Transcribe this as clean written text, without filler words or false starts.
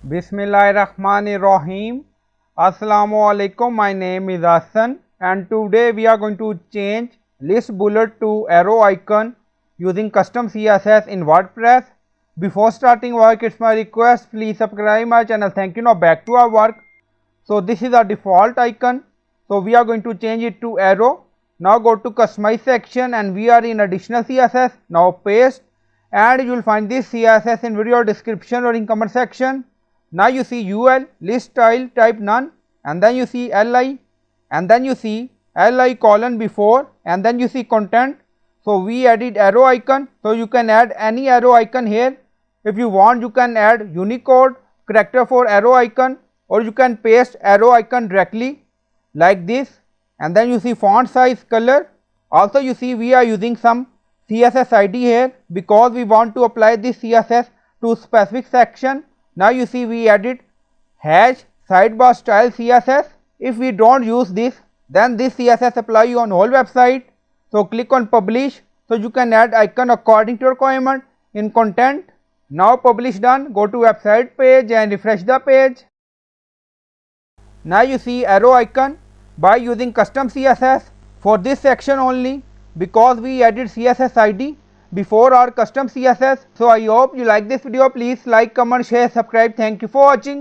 Bismillahirrahmanirrahim. Assalamu alaikum. My name is Hassan and today we are going to change list bullet to arrow icon using custom CSS in WordPress. Before starting work, it's my request, please subscribe my channel. Thank you. Now back to our work. So this is our default icon. So we are going to change it to arrow. Now go to customize section and we are in additional CSS. Now paste, and you will find this CSS in video description or in comment section. Now you see UL, list style, type none, and then you see LI, and then you see LI colon before, and then you see content. So we added arrow icon, so you can add any arrow icon here. If you want, you can add Unicode character for arrow icon, or you can paste arrow icon directly like this, and then you see font size, color. Also you see we are using some CSS ID here because we want to apply this CSS to specific section. Now you see we added hash sidebar style CSS. If we don't use this, then this CSS apply on whole website. So click on publish, so you can add icon according to your requirement in content. Now publish done, go to website page and refresh the page. Now you see arrow icon by using custom CSS for this section only because we added CSS ID before our custom CSS. So I hope you like this video. Please like, comment, share, subscribe. Thank you for watching.